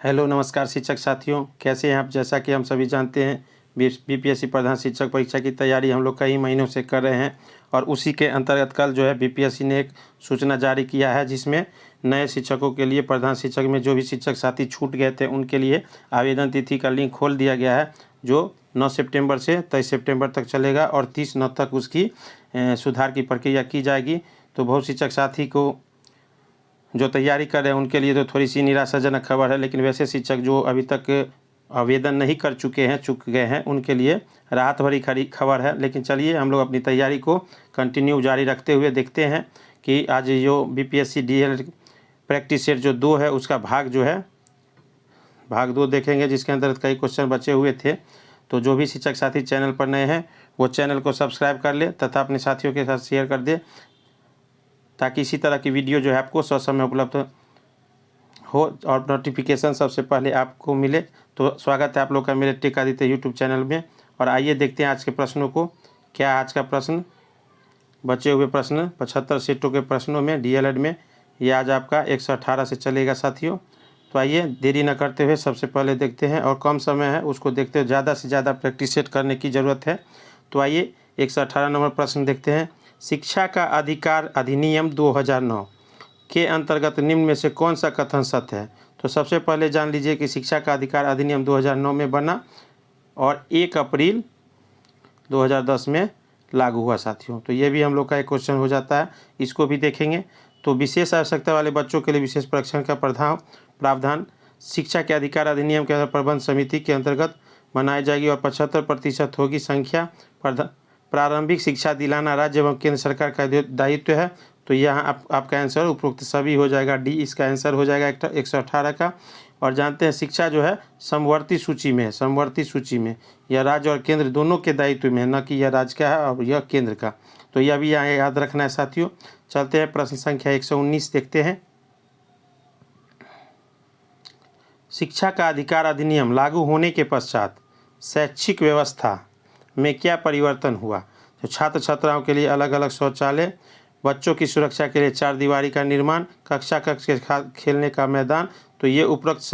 Hello नमस्कार शिक्षक साथियों, कैसे हैं आप। जैसा कि हम सभी जानते हैं बीपीएससी प्रधान शिक्षक परीक्षा की तैयारी हम लोग कई महीनों से कर रहे हैं और उसी के अंतर्गत कल जो है बीपीएससी ने एक सूचना जारी किया है जिसमें नए शिक्षकों के लिए प्रधान शिक्षक में जो भी शिक्षक साथी छूट गए थे उनके लिए आवेदन तिथि का लिंक खोल दिया गया है, जो 9 सितंबर से 23 सितंबर तक चलेगा और 30 9 तक उसकी सुधार की प्रक्रिया की जाएगी। तो बहुत शिक्षक साथी को जो तैयारी कर रहे हैं उनके लिए तो थोड़ी सी निराशाजनक खबर है, लेकिन वैसे शिक्षक जो अभी तक आवेदन नहीं कर चुक गए हैं उनके लिए राहत भरी खबर है। लेकिन चलिए हम लोग अपनी तैयारी को कंटिन्यू जारी रखते हुए देखते हैं कि आज जो बीपीएससी डीएलएड प्रैक्टिस सेट जो 2 है उसका भाग 2 देखेंगे, जिसके अंतर्गत कई क्वेश्चन बचे हुए थे। तो जो भी शिक्षक साथी चैनल पर नए हैं वो चैनल को सब्सक्राइब कर ले तथा अपने साथियों के साथ शेयर कर दे, ताकि इसी तरह की वीडियो जो है आपको ससमय उपलब्ध हो और नोटिफिकेशन सबसे पहले आपको मिले। तो स्वागत है आप लोग का मेरे टेक आदित्य यूट्यूब चैनल में। और आइए देखते हैं आज के प्रश्नों को। क्या आज का प्रश्न, बचे हुए प्रश्न 75 सेटों के प्रश्नों में डीएलएड में ये आज आपका 118 से चलेगा साथियों। तो आइए देरी न करते हुए सबसे पहले देखते हैं, और कम समय है उसको देखते हुए ज़्यादा से ज़्यादा प्रैक्टिस सेट करने की ज़रूरत है। तो आइए 118 नंबर प्रश्न देखते हैं। शिक्षा का अधिकार अधिनियम 2009 के अंतर्गत निम्न में से कौन सा कथन सत्य है। तो सबसे पहले जान लीजिए कि शिक्षा का अधिकार अधिनियम 2009 में बना और 1 अप्रैल 2010 में लागू हुआ साथियों। तो ये भी हम लोग का एक क्वेश्चन हो जाता है, इसको भी देखेंगे। तो विशेष आवश्यकता वाले बच्चों के लिए विशेष परीक्षण का प्रावधान शिक्षा के अधिकार अधिनियम के प्रबंध समिति के अंतर्गत बनाई जाएगी और 75% होगी संख्या। प्रारंभिक शिक्षा दिलाना राज्य एवं केंद्र सरकार का दायित्व है। तो यहाँ आपका आंसर उपरोक्त सभी हो जाएगा, डी इसका आंसर हो जाएगा 118 का। और जानते हैं शिक्षा जो है समवर्ती सूची में है, समवर्ती सूची में यह राज्य और केंद्र दोनों के दायित्व में है, न कि यह राज्य का है और यह केंद्र का। तो यह भी यहाँ याद रखना है साथियों। चलते हैं प्रश्न संख्या 119 देखते हैं। शिक्षा का अधिकार अधिनियम लागू होने के पश्चात शैक्षिक व्यवस्था में क्या परिवर्तन हुआ। तो छात्र छात्राओं के लिए अलग अलग शौचालय, बच्चों की सुरक्षा के लिए 4 दीवारी का निर्माण, कक्षा के खेलने का मैदान। तो ये उपरोक्त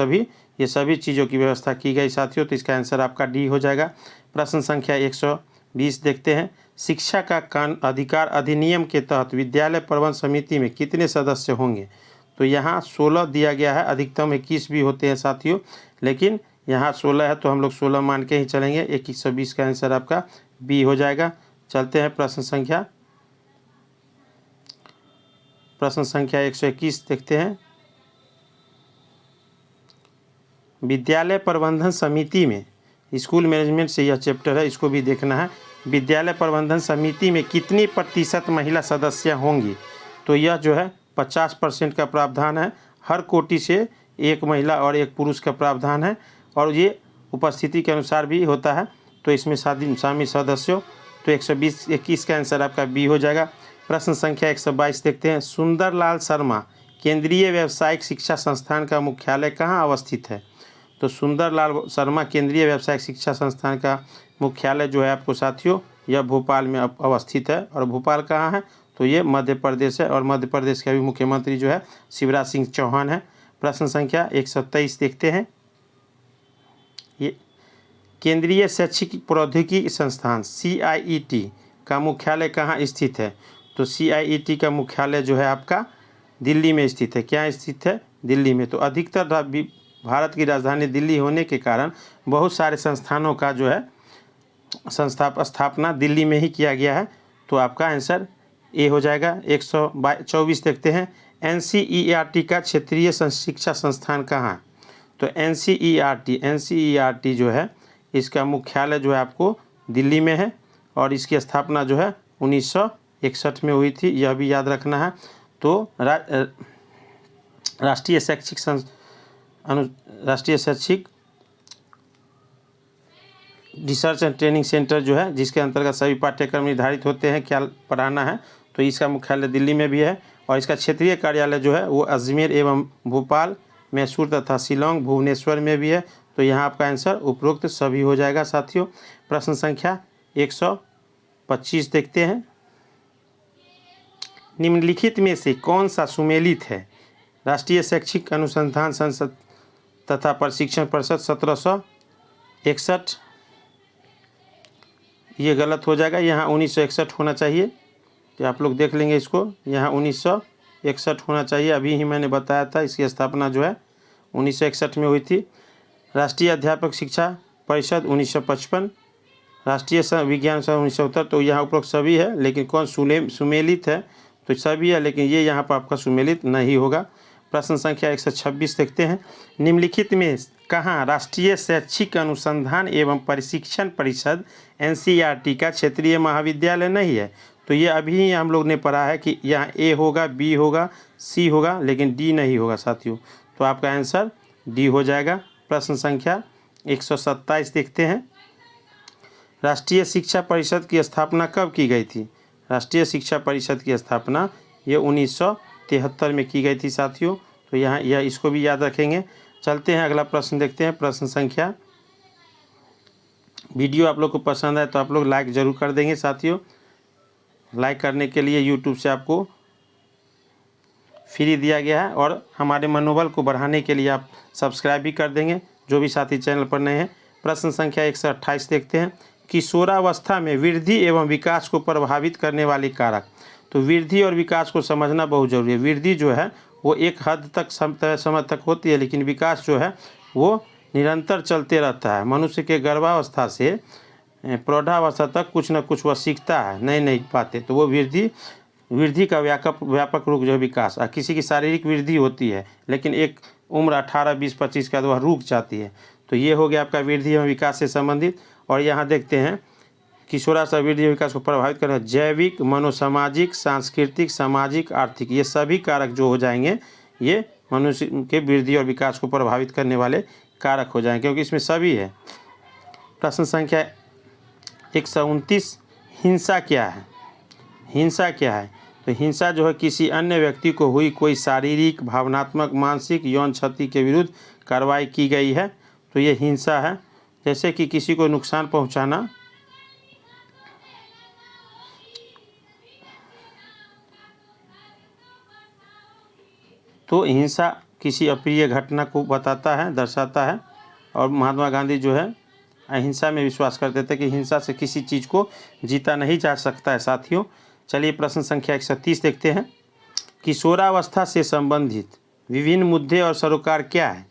ये सभी चीज़ों की व्यवस्था की गई साथियों। तो इसका आंसर आपका डी हो जाएगा। प्रश्न संख्या 120 देखते हैं। शिक्षा का अधिकार अधिनियम के तहत विद्यालय प्रबंध समिति में कितने सदस्य होंगे। तो यहाँ 16 दिया गया है, अधिकतम 21 भी होते हैं साथियों, लेकिन यहाँ 16 है तो हम लोग 16 मान के ही चलेंगे। 120 का आंसर आपका बी हो जाएगा। चलते हैं प्रश्न संख्या 121 देखते हैं। विद्यालय प्रबंधन समिति में, स्कूल मैनेजमेंट से यह चैप्टर है, इसको भी देखना है। विद्यालय प्रबंधन समिति में कितनी प्रतिशत महिला सदस्य होंगी। तो यह जो है 50% का प्रावधान है। हर कोटि से 1 महिला और 1 पुरुष का प्रावधान है और ये उपस्थिति के अनुसार भी होता है। तो इसमें शामिल सदस्यों, तो 121 का आंसर आपका बी हो जाएगा। प्रश्न संख्या 122 देखते हैं। सुंदरलाल शर्मा केंद्रीय व्यावसायिक शिक्षा संस्थान का मुख्यालय कहाँ अवस्थित है। तो सुंदरलाल शर्मा केंद्रीय व्यावसायिक शिक्षा संस्थान का मुख्यालय जो है आपको साथियों यह भोपाल में अवस्थित है। और भोपाल कहाँ है, तो ये मध्य प्रदेश है और मध्य प्रदेश के अभी मुख्यमंत्री जो है शिवराज सिंह चौहान है। प्रश्न संख्या 123 देखते हैं। ये केंद्रीय शैक्षिक प्रौद्योगिकी संस्थान CIET का मुख्यालय कहाँ स्थित है। तो CIET का मुख्यालय जो है आपका दिल्ली में स्थित है। क्या स्थित है, दिल्ली में। तो अधिकतर भारत की राजधानी दिल्ली होने के कारण बहुत सारे संस्थानों का जो है स्थापना दिल्ली में ही किया गया है। तो आपका आंसर ए हो जाएगा। 124 देखते हैं। NCERT का क्षेत्रीय शिक्षा संस्थान कहाँ है। तो NCERT जो है इसका मुख्यालय जो है आपको दिल्ली में है और इसकी स्थापना जो है 1961 में हुई थी, यह भी याद रखना है। तो राष्ट्रीय शैक्षिक रिसर्च एंड ट्रेनिंग सेंटर जो है जिसके अंतर्गत सभी पाठ्यक्रम निर्धारित होते हैं क्या पढ़ाना है, तो इसका मुख्यालय दिल्ली में भी है और इसका क्षेत्रीय कार्यालय जो है वो अजमेर एवं भोपाल, मैसूर तथा शिलोंग, भुवनेश्वर में भी है। तो यहाँ आपका आंसर उपरोक्त सभी हो जाएगा साथियों। प्रश्न संख्या 125 देखते हैं। निम्नलिखित में से कौन सा सुमेलित है। राष्ट्रीय शैक्षिक अनुसंधान संस्थान तथा प्रशिक्षण परिषद 1761, ये गलत हो जाएगा, यहाँ 1961 होना चाहिए। तो आप लोग देख लेंगे इसको, यहाँ 1961 होना चाहिए। अभी ही मैंने बताया था इसकी स्थापना जो है 1961 में हुई थी। राष्ट्रीय अध्यापक शिक्षा परिषद 1955, राष्ट्रीय विज्ञान संघ 1970। तो यहाँ उपरोक्त सभी है, लेकिन कौन सुमेलित है, तो सभी है, लेकिन ये यहाँ पर आपका सुमेलित नहीं होगा। प्रश्न संख्या 126 देखते हैं। निम्नलिखित में कहाँ राष्ट्रीय शैक्षिक अनुसंधान एवं प्रशिक्षण परिषद NCERT का क्षेत्रीय महाविद्यालय नहीं है? तो ये अभी हम लोग ने पढ़ा है कि यहाँ A होगा, B होगा, C होगा, लेकिन D नहीं होगा साथियों। तो आपका आंसर D हो जाएगा। प्रश्न संख्या 127 देखते हैं। राष्ट्रीय शिक्षा परिषद की स्थापना कब की गई थी? राष्ट्रीय शिक्षा परिषद की स्थापना ये 1973 में की गई थी साथियों। तो यहाँ यह इसको भी याद रखेंगे। चलते हैं अगला प्रश्न देखते हैं। प्रश्न संख्या, वीडियो आप लोग को पसंद आए तो आप लोग लाइक ज़रूर कर देंगे साथियों। लाइक करने के लिए यूट्यूब से आपको फ्री दिया गया है, और हमारे मनोबल को बढ़ाने के लिए आप सब्सक्राइब भी कर देंगे जो भी साथी चैनल पर नए हैं। प्रश्न संख्या 128 देखते हैं। किशोरावस्था में वृद्धि एवं विकास को प्रभावित करने वाले कारक। तो वृद्धि और विकास को समझना बहुत जरूरी है। वृद्धि जो है वो एक हद तक समय तक होती है, लेकिन विकास जो है वो निरंतर चलते रहता है। मनुष्य के गर्भावस्था से प्रौढ़ावस्था तक कुछ न कुछ वह सीखता है, नई नई बातें। तो वो वृद्धि का व्यापक रूप जो है विकास। किसी की शारीरिक वृद्धि होती है, लेकिन एक उम्र 18, 20, 25 का तो वह रुक जाती है। तो ये हो गया आपका वृद्धि एवं विकास से संबंधित। और यहाँ देखते हैं किशोरावस्था वृद्धि एवं विकास को प्रभावित करने जैविक, मनोसामाजिक, सांस्कृतिक, सामाजिक, आर्थिक, ये सभी कारक जो हो जाएंगे ये मनुष्य के वृद्धि और विकास को प्रभावित करने वाले कारक हो जाएंगे, क्योंकि इसमें सभी है। प्रश्न संख्या 129, हिंसा क्या है? हिंसा क्या है? तो हिंसा जो है किसी अन्य व्यक्ति को हुई कोई शारीरिक, भावनात्मक, मानसिक, यौन क्षति के विरुद्ध कार्रवाई की गई है, तो ये हिंसा है। जैसे कि किसी को नुकसान पहुंचाना, तो हिंसा किसी अप्रिय घटना को बताता है, दर्शाता है। और महात्मा गांधी जो है अहिंसा में विश्वास करते थे कि हिंसा से किसी चीज़ को जीता नहीं जा सकता है साथियों। चलिए प्रश्न संख्या 130 देखते हैं। किशोरावस्था से संबंधित विभिन्न मुद्दे और सरोकार क्या है?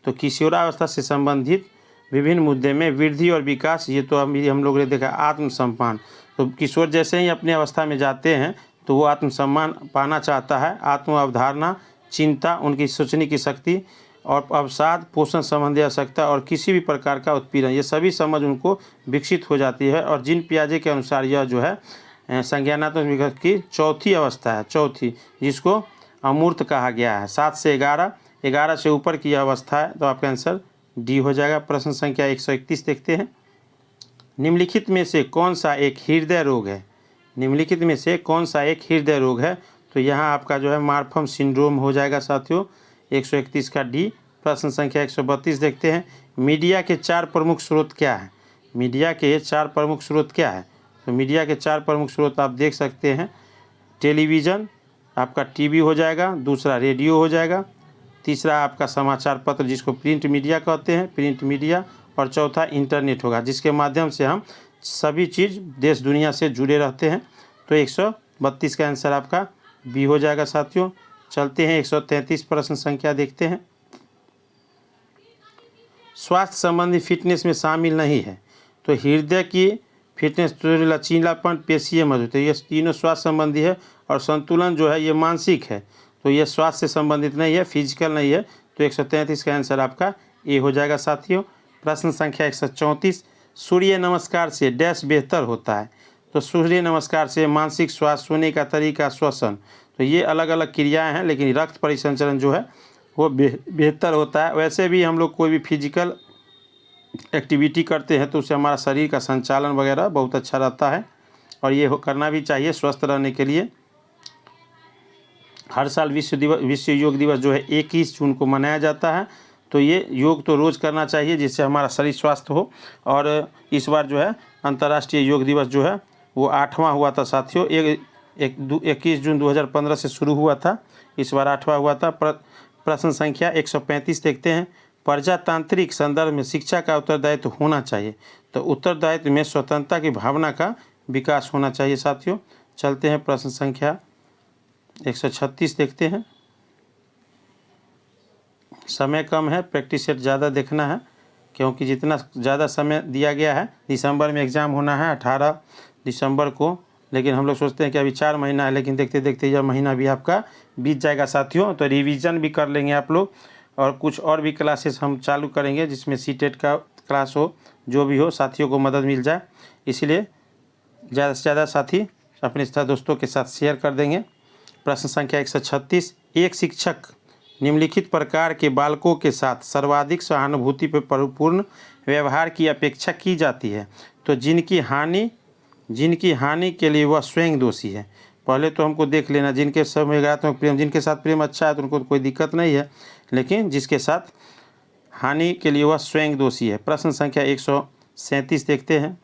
तो किशोरावस्था से संबंधित विभिन्न मुद्दे में वृद्धि और विकास, ये तो अभी हम लोग ने देखा। आत्मसम्मान, तो किशोर जैसे ही अपनी अवस्था में जाते हैं तो वो आत्मसम्मान पाना चाहता है। आत्म अवधारणा, चिंता, उनकी सोचने की शक्ति, और अवसाद, पोषण संबंधी आवश्यकता और किसी भी प्रकार का उत्पीड़न, ये सभी समझ उनको विकसित हो जाती है। और जीन पियाजे के अनुसार यह जो है संज्ञानात्मक विकास की चौथी अवस्था है, चौथी, जिसको अमूर्त कहा गया है। 7 से 11, 11 से ऊपर की अवस्था है। तो आपका आंसर डी हो जाएगा। प्रश्न संख्या 131 देखते हैं। निम्नलिखित में से कौन सा एक हृदय रोग है? निम्नलिखित में से कौन सा एक हृदय रोग है? तो यहाँ आपका जो है मार्फम सिंड्रोम हो जाएगा साथियों, 131 का डी। प्रश्न संख्या 132 देखते हैं। मीडिया के 4 प्रमुख स्रोत क्या है? मीडिया के 4 प्रमुख स्रोत क्या है? तो मीडिया के 4 प्रमुख स्रोत आप देख सकते हैं। टेलीविज़न, आपका टीवी हो जाएगा, दूसरा रेडियो हो जाएगा, तीसरा आपका समाचार पत्र जिसको प्रिंट मीडिया कहते हैं, प्रिंट मीडिया, और चौथा इंटरनेट होगा, जिसके माध्यम से हम सभी चीज़ देश दुनिया से जुड़े रहते हैं। तो 132 का आंसर आपका बी हो जाएगा साथियों। चलते हैं 133 प्रश्न संख्या देखते हैं। स्वास्थ्य संबंधी फिटनेस में शामिल नहीं है। तो हृदय की फिटनेस, तो लचीलापन, पेशीय मजबूत, ये तीनों स्वास्थ्य संबंधी है। और संतुलन जो है ये मानसिक है, तो ये स्वास्थ्य से संबंधित नहीं है, फिजिकल नहीं है। तो 133 का आंसर आपका ए हो जाएगा साथियों। प्रश्न संख्या 134, सूर्य नमस्कार से डैश बेहतर होता है? तो सूर्य नमस्कार से मानसिक स्वास्थ्य, सोने का तरीका, श्वसन, तो ये अलग अलग क्रियाएं हैं, लेकिन रक्त परिसंचरण जो है वो बेहतर होता है। वैसे भी हम लोग कोई भी फिजिकल एक्टिविटी करते हैं तो उससे हमारा शरीर का संचालन वगैरह बहुत अच्छा रहता है, और ये करना भी चाहिए स्वस्थ रहने के लिए। हर साल विश्व योग दिवस जो है 21 जून को मनाया जाता है। तो ये योग तो रोज़ करना चाहिए जिससे हमारा शरीर स्वस्थ हो। और इस बार जो है अंतर्राष्ट्रीय योग दिवस जो है वो 8वां हुआ था साथियों। 21 जून 2015 से शुरू हुआ था, इस बार 8वां हुआ था। प्रश्न संख्या 135 देखते हैं। प्रजातांत्रिक संदर्भ में शिक्षा का उत्तरदायित्व होना चाहिए। तो उत्तरदायित्व में स्वतंत्रता की भावना का विकास होना चाहिए साथियों। चलते हैं प्रश्न संख्या 136 देखते हैं। समय कम है, प्रैक्टिस सेट ज़्यादा देखना है, क्योंकि जितना ज़्यादा समय दिया गया है, दिसंबर में एग्ज़ाम होना है 18 दिसंबर को, लेकिन हम लोग सोचते हैं कि अभी 4 महीना है, लेकिन देखते देखते यह महीना भी आपका बीत जाएगा साथियों। तो रिवीजन भी कर लेंगे आप लोग, और कुछ और भी क्लासेस हम चालू करेंगे जिसमें सीटेट का क्लास हो, जो भी हो, साथियों को मदद मिल जाए। इसलिए ज़्यादा से ज़्यादा साथी अपने दोस्तों के साथ शेयर कर देंगे। प्रश्न संख्या 136, एक शिक्षक निम्नलिखित प्रकार के बालकों के साथ सर्वाधिक सहानुभूति पर परिपूर्ण व्यवहार की अपेक्षा की जाती है। तो जिनकी हानि के लिए वह स्वयं दोषी है। पहले तो हमको देख लेना, जिनके संवेगात्मक प्रेम, जिनके साथ प्रेम अच्छा है तो उनको कोई दिक्कत नहीं है, लेकिन जिसके साथ हानि के लिए वह स्वयं दोषी है। प्रश्न संख्या 137 देखते हैं।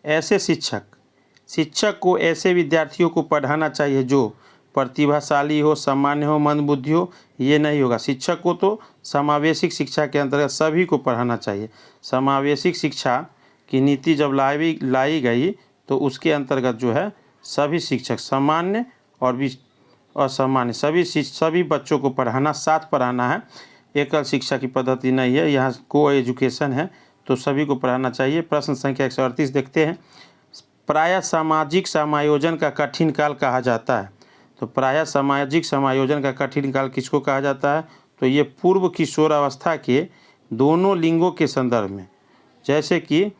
ऐसे शिक्षक को ऐसे विद्यार्थियों को पढ़ाना चाहिए जो प्रतिभाशाली हो, सामान्य हो, मंदबुद्धि हो। ये नहीं होगा। शिक्षक को तो समावेशिक शिक्षा के अंतर्गत सभी को पढ़ाना चाहिए। समावेशिक शिक्षा की नीति जब लाई गई तो उसके अंतर्गत जो है सभी शिक्षक, सामान्य और भी असामान्य, सभी बच्चों को साथ पढ़ाना है। एकल शिक्षा की पद्धति नहीं है, यहाँ को एजुकेशन है, तो सभी को पढ़ाना चाहिए। प्रश्न संख्या 138 देखते हैं। प्रायः सामाजिक समायोजन का कठिन काल कहा जाता है। तो प्रायः सामाजिक समायोजन का कठिन काल किसको कहा जाता है? तो ये पूर्व किशोरावस्था के दोनों लिंगों के संदर्भ में, जैसे कि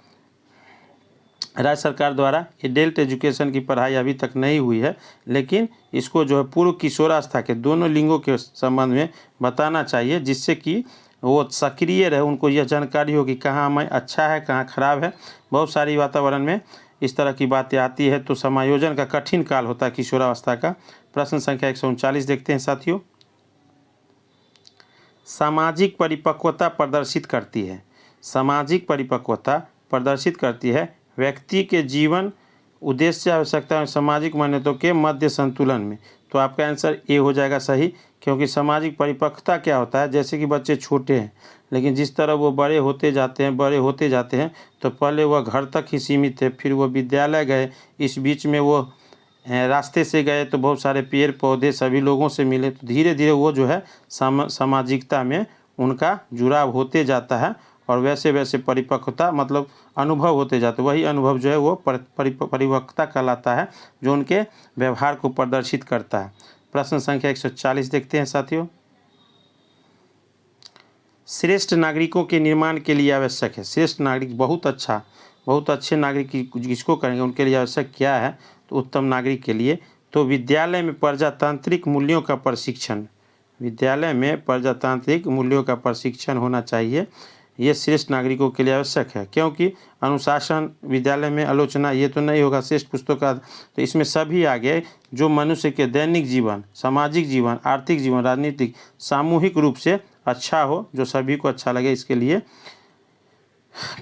राज्य सरकार द्वारा एडल्ट एजुकेशन की पढ़ाई अभी तक नहीं हुई है, लेकिन इसको जो है पूर्व किशोरावस्था के दोनों लिंगों के संबंध में बताना चाहिए, जिससे कि वो सक्रिय रहे, उनको यह जानकारी हो कि कहाँ में अच्छा है, कहाँ खराब है। बहुत सारी वातावरण में इस तरह की बातें आती है। तो समायोजन का कठिन काल होता है किशोरावस्था का। प्रश्न संख्या 139 देखते हैं साथियों। सामाजिक परिपक्वता प्रदर्शित करती है। सामाजिक परिपक्वता प्रदर्शित करती है व्यक्ति के जीवन, उद्देश्य, आवश्यकता और सामाजिक मान्यताओं के मध्य संतुलन में। तो आपका आंसर ए हो जाएगा सही, क्योंकि सामाजिक परिपक्वता क्या होता है? जैसे कि बच्चे छोटे हैं, लेकिन जिस तरह वो बड़े होते जाते हैं, तो पहले वह घर तक ही सीमित थे, फिर वो विद्यालय गए, इस बीच में वो रास्ते से गए तो बहुत सारे पेड़ पौधे, सभी लोगों से मिले, तो धीरे धीरे वो जो है सामाजिकता में उनका जुड़ाव होते जाता है, और वैसे वैसे परिपक्वता मतलब अनुभव होते जाते, वही अनुभव जो है वो परिपक्वता कहलाता है, जो उनके व्यवहार को प्रदर्शित करता है। प्रश्न संख्या 140 देखते हैं साथियों। श्रेष्ठ नागरिकों के निर्माण के लिए आवश्यक है। श्रेष्ठ नागरिक बहुत अच्छे नागरिक जिसको करेंगे उनके लिए आवश्यक क्या है? तो उत्तम नागरिक के लिए तो विद्यालय में प्रजातांत्रिक मूल्यों का प्रशिक्षण होना चाहिए। ये श्रेष्ठ नागरिकों के लिए आवश्यक है, क्योंकि अनुशासन, विद्यालय में आलोचना, ये तो नहीं होगा। श्रेष्ठ पुस्तक का तो इसमें सभी आ गए जो मनुष्य के दैनिक जीवन, सामाजिक जीवन, आर्थिक जीवन, राजनीतिक, सामूहिक रूप से अच्छा हो, जो सभी को अच्छा लगे। इसके लिए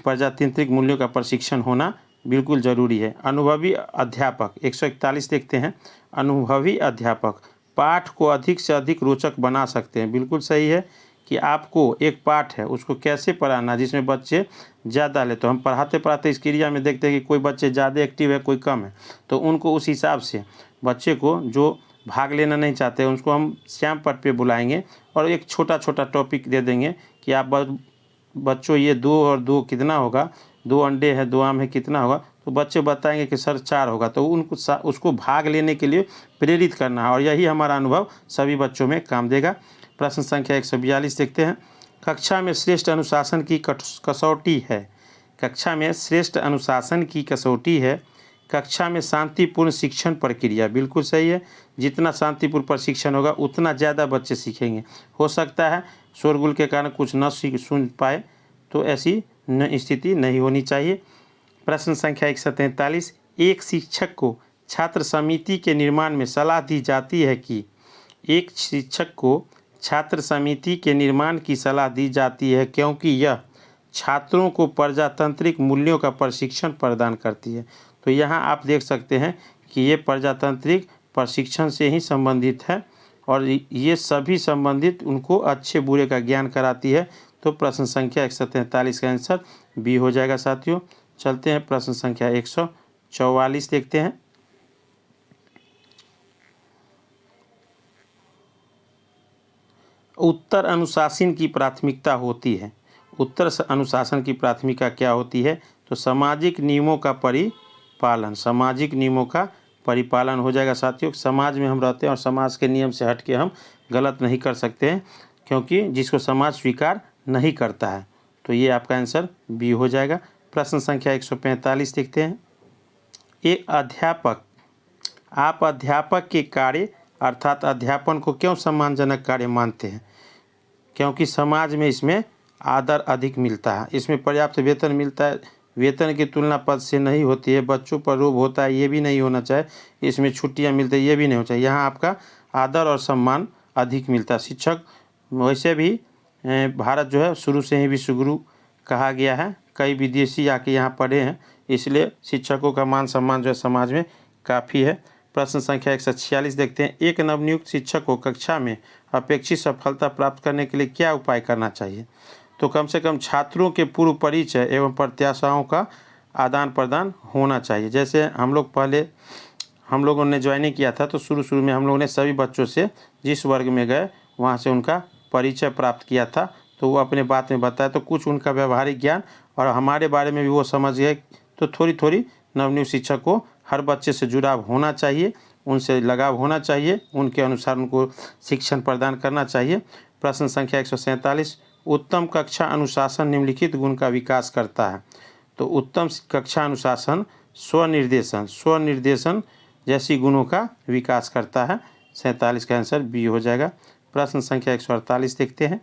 प्रजातांत्रिक मूल्यों का प्रशिक्षण होना बिल्कुल ज़रूरी है। अनुभवी अध्यापक 141 देखते हैं। अनुभवी अध्यापक पाठ को अधिक से अधिक रोचक बना सकते हैं। बिल्कुल सही है कि आपको एक पाठ है उसको कैसे पढ़ाना जिसमें बच्चे ज़्यादा ले। तो हम पढ़ाते इस क्रिया में देखते हैं कि कोई बच्चे ज़्यादा एक्टिव है, कोई कम है, तो उनको उस हिसाब से बच्चे को जो भाग लेना नहीं चाहते उनको हम श्याम पट पे बुलाएंगे और एक छोटा छोटा टॉपिक दे देंगे कि आप बच्चों ये 2 और 2 कितना होगा, 2 अंडे है, 2 आम है, कितना होगा? तो बच्चे बताएंगे कि सर 4 होगा। तो उनको उसको भाग लेने के लिए प्रेरित करना है, और यही हमारा अनुभव सभी बच्चों में काम देगा। प्रश्न संख्या 142 देखते हैं। कक्षा में श्रेष्ठ अनुशासन की कसौटी है। कक्षा में श्रेष्ठ अनुशासन की कसौटी है कक्षा में शांतिपूर्ण शिक्षण प्रक्रिया। बिल्कुल सही है। जितना शांतिपूर्ण प्रशिक्षण होगा उतना ज़्यादा बच्चे सीखेंगे। हो सकता है शोरगुल के कारण कुछ न सुन पाए, तो ऐसी स्थिति नहीं होनी चाहिए। प्रश्न संख्या 143। एक शिक्षक को छात्र समिति के निर्माण में सलाह दी जाती है कि एक शिक्षक को छात्र समिति के निर्माण की सलाह दी जाती है क्योंकि यह छात्रों को प्रजातांत्रिक मूल्यों का प्रशिक्षण प्रदान करती है। तो यहाँ आप देख सकते हैं कि ये प्रजातांत्रिक प्रशिक्षण से ही संबंधित है, और ये सभी संबंधित उनको अच्छे बुरे का ज्ञान कराती है। तो प्रश्न संख्या 143 का आंसर बी हो जाएगा साथियों। चलते हैं प्रश्न संख्या 144 देखते हैं। उत्तर अनुशासन की प्राथमिकता होती है। उत्तर अनुशासन की प्राथमिकता क्या होती है? तो सामाजिक नियमों का परिपालन, सामाजिक नियमों का परिपालन हो जाएगा साथियों। समाज में हम रहते हैं और समाज के नियम से हट के हम गलत नहीं कर सकते हैं, क्योंकि जिसको समाज स्वीकार नहीं करता है। तो ये आपका आंसर बी हो जाएगा। प्रश्न संख्या 145 देखते हैं। एक अध्यापक, आप अध्यापक के कार्य अर्थात अध्यापन को क्यों सम्मानजनक कार्य मानते हैं? क्योंकि समाज में इसमें आदर अधिक मिलता है, इसमें पर्याप्त वेतन मिलता है, वेतन की तुलना पद से नहीं होती है, बच्चों पर रोब होता है, ये भी नहीं होना चाहिए, इसमें छुट्टियां मिलती है, ये भी नहीं होना चाहिए। यहाँ आपका आदर और सम्मान अधिक मिलता है। शिक्षक वैसे भी भारत जो है शुरू से ही विश्वगुरु कहा गया है, कई विदेशी आके यहाँ पढ़े हैं, इसलिए शिक्षकों का मान सम्मान जो है समाज में काफ़ी है। प्रश्न संख्या 146 देखते हैं। एक नवनियुक्त शिक्षक को कक्षा में अपेक्षित सफलता प्राप्त करने के लिए क्या उपाय करना चाहिए? तो कम से कम छात्रों के पूर्व परिचय एवं प्रत्याशाओं का आदान प्रदान होना चाहिए। जैसे हम लोगों ने ज्वाइनिंग किया था, तो शुरू में हम लोगों ने सभी बच्चों से जिस वर्ग में गए वहाँ से उनका परिचय प्राप्त किया था, तो वो अपने बात में बताया, तो कुछ उनका व्यवहारिक ज्ञान और हमारे बारे में भी वो समझ गए। तो थोड़ी नवनियुक्त शिक्षक को हर बच्चे से जुड़ाव होना चाहिए, उनसे लगाव होना चाहिए, उनके अनुसार उनको शिक्षण प्रदान करना चाहिए। प्रश्न संख्या 147। उत्तम कक्षा अनुशासन निम्नलिखित गुण का विकास करता है। तो उत्तम कक्षा अनुशासन स्वनिर्देशन जैसी गुणों का विकास करता है। 47 का आंसर बी हो जाएगा। प्रश्न संख्या 148 देखते हैं।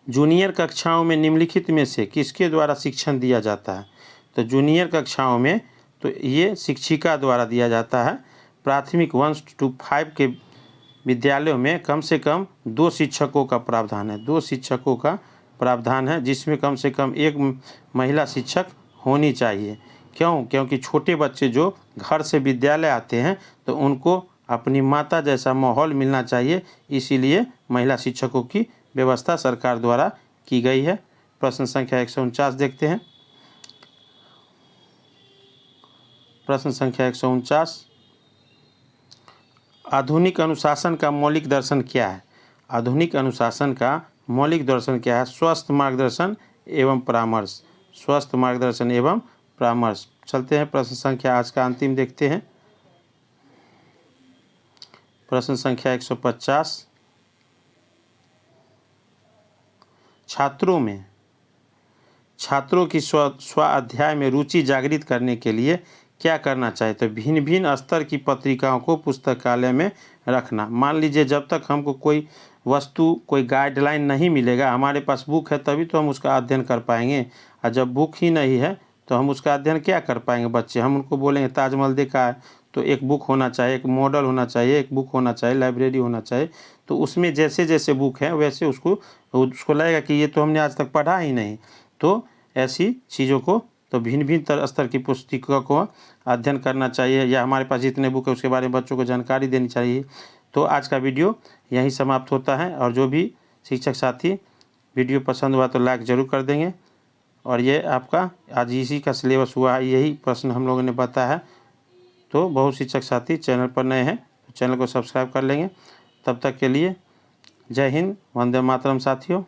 जूनियर कक्षाओं में निम्नलिखित में से किसके द्वारा शिक्षण दिया जाता है? तो जूनियर कक्षाओं में तो ये शिक्षिका द्वारा दिया जाता है। प्राथमिक 1 से 5 के विद्यालयों में कम से कम 2 शिक्षकों का प्रावधान है, 2 शिक्षकों का प्रावधान है, जिसमें कम से कम 1 महिला शिक्षक होनी चाहिए। क्यों? क्योंकि छोटे बच्चे जो घर से विद्यालय आते हैं तो उनको अपनी माता जैसा माहौल मिलना चाहिए, इसीलिए महिला शिक्षकों की व्यवस्था सरकार द्वारा की गई है। प्रश्न संख्या 149 देखते हैं। प्रश्न संख्या 149। आधुनिक अनुशासन का मौलिक दर्शन क्या है? आधुनिक अनुशासन का मौलिक दर्शन क्या है? स्वस्थ मार्गदर्शन एवं परामर्श, स्वस्थ मार्गदर्शन एवं परामर्श। चलते हैं प्रश्न संख्या आज का अंतिम देखते हैं। प्रश्न संख्या 150। छात्रों की स्व अध्याय में रुचि जागृत करने के लिए क्या करना चाहिए? तो भिन्न भिन्न स्तर की पत्रिकाओं को पुस्तकालय में रखना। मान लीजिए जब तक हमको कोई वस्तु, कोई गाइडलाइन नहीं मिलेगा, हमारे पास बुक है तभी तो हम उसका अध्ययन कर पाएंगे, और जब बुक ही नहीं है तो हम उसका अध्ययन क्या कर पाएंगे? बच्चे, हम उनको बोलेंगे ताजमहल देखा है तो एक बुक होना चाहिए, एक मॉडल होना चाहिए, एक बुक होना चाहिए, लाइब्रेरी होना चाहिए। तो उसमें जैसे जैसे बुक है वैसे उसको लगेगा कि ये तो हमने आज तक पढ़ा ही नहीं। तो ऐसी चीज़ों को तो भिन्न भिन्न स्तर की पुस्तिका को अध्ययन करना चाहिए, या हमारे पास जितने बुक है उसके बारे में बच्चों को जानकारी देनी चाहिए। तो आज का वीडियो यहीं समाप्त होता है, और जो भी शिक्षक साथी वीडियो पसंद हुआ तो लाइक ज़रूर कर देंगे। और ये आपका आज इसी का सिलेबस हुआ है, यही प्रश्न हम लोगों ने बताया है। तो बहुत शिक्षक साथी चैनल पर नए हैं तो चैनल को सब्सक्राइब कर लेंगे। तब तक के लिए जय हिंद, वंदे मातरम साथियों।